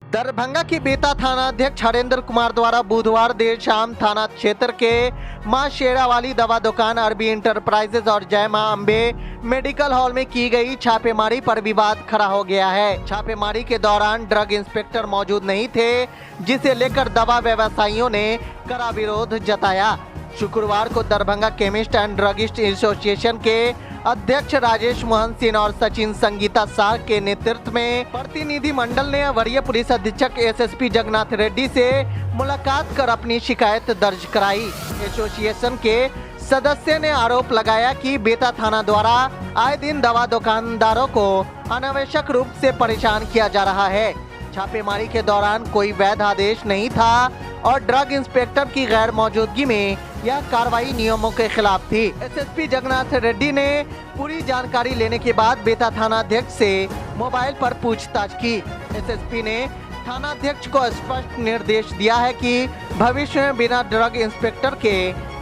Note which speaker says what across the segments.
Speaker 1: दरभंगा की बेता थाना अध्यक्ष हरेंद्र कुमार द्वारा बुधवार देर शाम थाना क्षेत्र के मां शेरावाली दवा दुकान, अरबी इंटरप्राइजेज और जय मां अम्बे मेडिकल हॉल में की गई छापेमारी पर विवाद खड़ा हो गया है। छापेमारी के दौरान ड्रग इंस्पेक्टर मौजूद नहीं थे, जिसे लेकर दवा व्यवसायियों ने कड़ा विरोध जताया। शुक्रवार को Darbhanga chemist and druggist association के अध्यक्ष राजेश मोहन सिंह और सचिन संगीता शाह के नेतृत्व में प्रतिनिधि मंडल ने वरीय पुलिस अधीक्षक एसएसपी जगन्नाथ रेड्डी से मुलाकात कर अपनी शिकायत दर्ज कराई। एसोसिएशन के सदस्य ने आरोप लगाया कि बेता थाना द्वारा आए दिन दवा दुकानदारों को अनावश्यक रूप से परेशान किया जा रहा है। छापेमारी के दौरान कोई वैध आदेश नहीं था और ड्रग इंस्पेक्टर की गैर मौजूदगी में यह कार्रवाई नियमों के खिलाफ थी। एसएसपी जगन्नाथ रेड्डी ने पूरी जानकारी लेने के बाद बेता थाना अध्यक्ष से मोबाइल पर पूछताछ की। एसएसपी ने थाना अध्यक्ष को स्पष्ट निर्देश दिया है कि भविष्य में बिना ड्रग इंस्पेक्टर के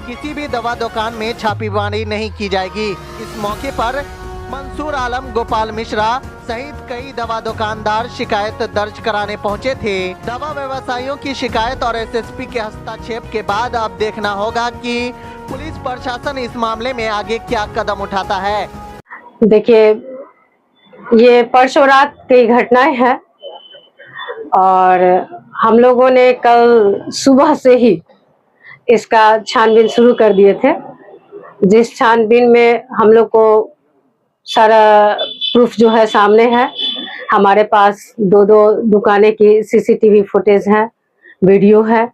Speaker 1: किसी भी दवा दुकान में छापेमारी नहीं की जाएगी। इस मौके पर मंसूर आलम, गोपाल मिश्रा सहित कई दवा दुकानदार शिकायत दर्ज कराने पहुंचे थे। दवा व्यवसायियों की शिकायत और एसएसपी के हस्तक्षेप के बाद अब देखना होगा कि पुलिस प्रशासन इस मामले में आगे क्या कदम उठाता है।
Speaker 2: देखिए, ये परसों रात की घटनाएं हैं और हम लोगों ने कल सुबह से ही इसका छानबीन शुरू कर दिए थे, जिस छानबीन में हम लोग को सारा प्रूफ जो है सामने है। हमारे पास दो दुकानें की सीसीटीवी फुटेज है, वीडियो है।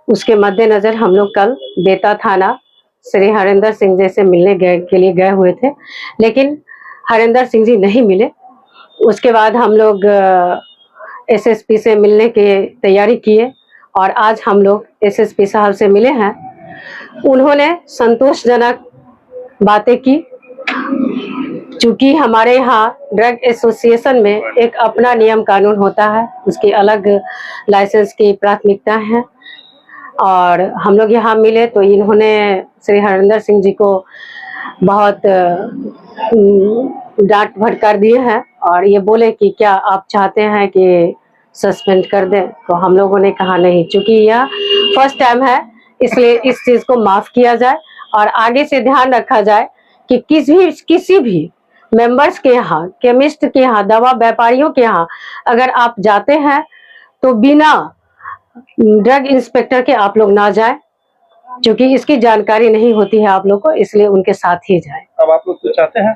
Speaker 2: उसके मद्देनजर हम लोग कल बेता थाना श्री हरेंद्र सिंह जी से मिलने के लिए गए हुए थे, लेकिन हरेंद्र सिंह जी नहीं मिले। उसके बाद हम लोग एसएसपी से मिलने की तैयारी किए और आज हम लोग एसएसपी साहब से मिले हैं। उन्होंने संतोषजनक बातें की। चूंकि हमारे यहाँ ड्रग एसोसिएशन में एक अपना नियम कानून होता है, उसकी अलग लाइसेंस की प्राथमिकता है और हम लोग यहाँ मिले तो इन्होंने श्री हरेंद्र सिंह जी को बहुत डांट फटकार दिए हैं और ये बोले कि क्या आप चाहते हैं कि सस्पेंड कर दें। तो हम लोगों ने कहा नहीं, चूंकि यह फर्स्ट टाइम है इसलिए इस चीज़ को माफ़ किया जाए और आगे से ध्यान रखा जाए कि किसी भी मेंबर्स के यहाँ, केमिस्ट के यहाँ, दवा व्यापारियों के यहाँ अगर आप जाते हैं तो बिना ड्रग इंस्पेक्टर के आप लोग ना जाए, क्योंकि इसकी जानकारी नहीं होती है आप लोग को, इसलिए उनके साथ ही जाए।
Speaker 3: अब आप लोग तो चाहते हैं?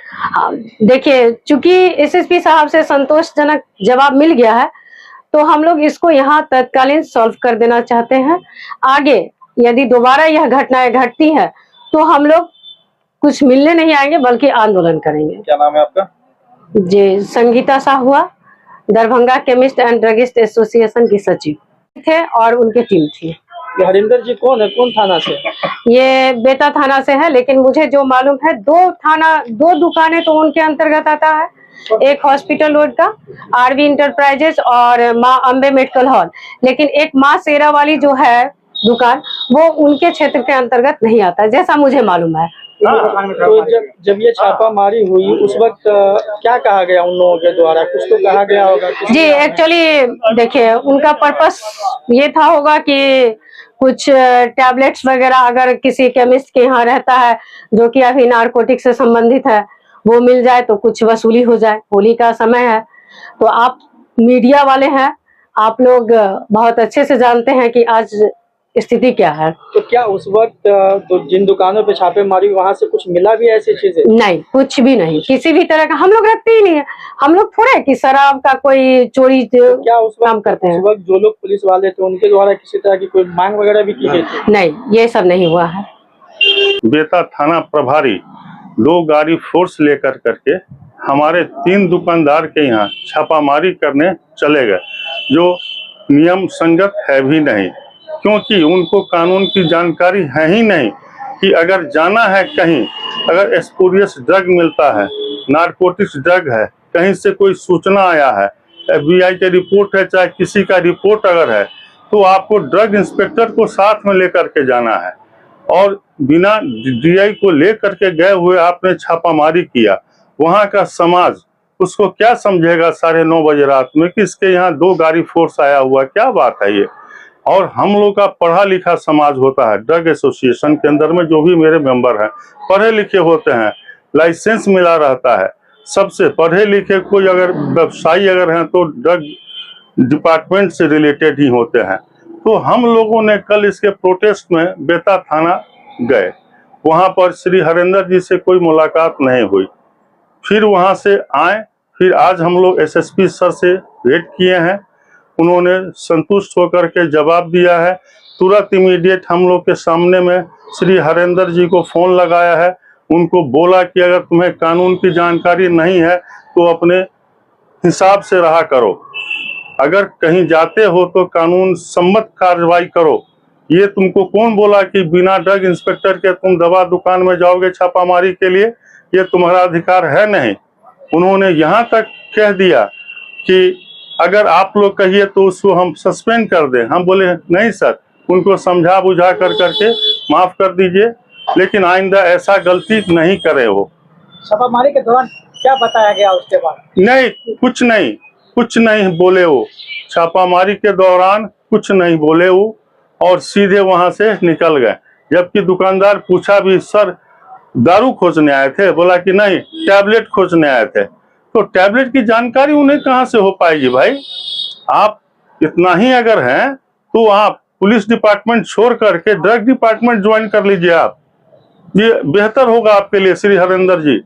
Speaker 2: हाँ, देखिए, चूंकि एसएसपी साहब से संतोषजनक जवाब मिल गया है तो हम लोग इसको यहाँ तत्कालीन सॉल्व कर देना चाहते हैं। आगे यदि दोबारा यह घटनाएं घटती है तो हम लोग कुछ मिलने नहीं आएंगे बल्कि आंदोलन करेंगे।
Speaker 3: क्या नाम है आपका?
Speaker 2: जी, संगीता शाह हुआ, Darbhanga chemist and druggist association की सचिव थे और उनकी टीम थी।
Speaker 3: ये हरिंदर जी कौन है, कौन थाना से?
Speaker 2: ये बेता थाना से है, लेकिन मुझे जो मालूम है दो दुकानें तो उनके अंतर्गत आता है। एक हॉस्पिटल रोड का आरबी इंटरप्राइजेज और मां अम्बे मेडिकल हॉल, लेकिन एक मां शेरावाली जो है दुकान वो उनके क्षेत्र के अंतर्गत नहीं आता, जैसा मुझे मालूम है।
Speaker 3: तो जब ये छापामारी हुई उस वक्त क्या कहा गया उन लोगों के द्वारा? कुछ तो कहा गया होगा
Speaker 2: जी। एक्चुअली देखिए, उनका पर्पस ये था होगा कि कुछ टैबलेट्स वगैरह अगर किसी केमिस्ट के यहाँ रहता है जो कि अभी नारकोटिक से संबंधित है, वो मिल जाए तो कुछ वसूली हो जाए। होली का समय है तो आप मीडिया वाले हैं, आप लोग बहुत अच्छे से जानते हैं कि आज स्थिति क्या है।
Speaker 3: तो क्या उस वक्त तो जिन दुकानों पे छापेमारी वहां से कुछ मिला भी ऐसी चीजें?
Speaker 2: नहीं, कुछ भी नहीं, किसी भी तरह का हम लोग रखते ही नहीं है। हम लोग थोड़े कि शराब का कोई चोरी
Speaker 3: तो क्या उस
Speaker 2: काम करते हैं।
Speaker 3: उस वक्त जो लोग पुलिस वाले थे उनके द्वारा किसी तरह की कोई मांग वगैरह भी की गई थी?
Speaker 2: नहीं, ये सब नहीं हुआ है।
Speaker 4: बेता थाना प्रभारी 2 गाड़ी फोर्स लेकर करके हमारे 3 दुकानदार के यहाँ छापामारी करने चले गए, जो नियम संगत है भी नहीं, क्योंकि उनको कानून की जानकारी है ही नहीं कि अगर जाना है कहीं, अगर स्पूरियस ड्रग मिलता है, नारकोटिक्स ड्रग है, कहीं से कोई सूचना आया है, FBI की रिपोर्ट है, चाहे किसी का रिपोर्ट अगर है, तो आपको ड्रग इंस्पेक्टर को साथ में लेकर के जाना है और बिना DI को लेकर के गए हुए आपने छापामारी किया। वहाँ का समाज उसको क्या समझेगा 9:30 बजे रात में कि इसके यहाँ 2 गाड़ी फोर्स आया हुआ, क्या बात है ये। और हम लोग का पढ़ा लिखा समाज होता है, ड्रग एसोसिएशन के अंदर में जो भी मेरे मेंबर हैं पढ़े लिखे होते हैं, लाइसेंस मिला रहता है सबसे। पढ़े लिखे कोई अगर व्यवसायी अगर हैं तो ड्रग डिपार्टमेंट से रिलेटेड ही होते हैं। तो हम लोगों ने कल इसके प्रोटेस्ट में बेता थाना गए, वहां पर श्री हरेंद्र जी से कोई मुलाकात नहीं हुई। फिर वहां से आए, फिर आज हम लोग एसएसपी सर से भेंट किए हैं, उन्होंने संतुष्ट होकर के जवाब दिया है। तुरंत इमीडिएट हम लोग के सामने में श्री हरेंद्र जी को फोन लगाया है, उनको बोला कि अगर तुम्हें कानून की जानकारी नहीं है तो अपने हिसाब से रहा करो, अगर कहीं जाते हो तो कानून सम्मत कार्रवाई करो। ये तुमको कौन बोला कि बिना ड्रग इंस्पेक्टर के तुम दवा दुकान में जाओगे छापामारी के लिए, ये तुम्हारा अधिकार है नहीं। उन्होंने यहाँ तक कह दिया कि अगर आप लोग कहिए तो उसको हम सस्पेंड कर दें। हम बोले नहीं सर, उनको समझा बुझा कर करके माफ कर दीजिए, लेकिन आइंदा ऐसा गलती नहीं करे वो।
Speaker 3: छापामारी के दौरान क्या बताया गया उसके बाद?
Speaker 4: नहीं, कुछ नहीं बोले वो। छापामारी के दौरान कुछ नहीं बोले वो और सीधे वहां से निकल गए। जबकि दुकानदार पूछा भी, सर दारू खोजने आए थे? बोला कि नहीं, टैबलेट खोजने आए थे। तो टैबलेट की जानकारी उन्हें कहाँ से हो पाएगी भाई? आप इतना ही अगर हैं तो आप पुलिस डिपार्टमेंट छोड़ करके ड्रग डिपार्टमेंट ज्वाइन कर लीजिए आप, ये बेहतर होगा आपके लिए श्री हरेंद्र जी।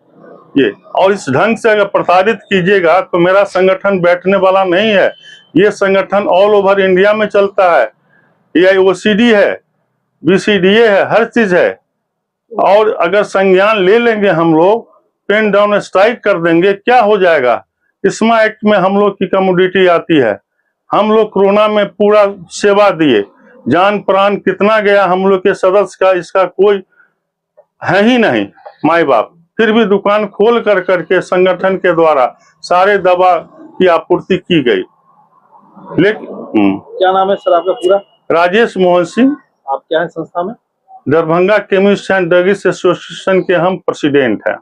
Speaker 4: ये और इस ढंग से अगर प्रताड़ित कीजिएगा तो मेरा संगठन बैठने वाला नहीं है। ये संगठन ऑल ओवर इंडिया में चलता है, ये ओसीडी है, बीसीडीए है, हर चीज है। और अगर संज्ञान ले लेंगे हम लोग, पेन डाउन स्ट्राइक कर देंगे, क्या हो जाएगा? इस्मा एक्ट में हम लोग की कमोडिटी आती है। हम लोग कोरोना में पूरा सेवा दिए, जान प्राण कितना गया हम लोग के सदस्य का, इसका कोई है ही नहीं माई बाप। फिर भी दुकान खोल कर करके संगठन के द्वारा सारे दवा की आपूर्ति की गई। लेकिन
Speaker 3: क्या नाम है सर आपका पूरा?
Speaker 4: राजेश मोहन सिंह।
Speaker 3: आप क्या है संस्था में?
Speaker 4: Darbhanga chemist and druggist association के हम प्रेसिडेंट हैं।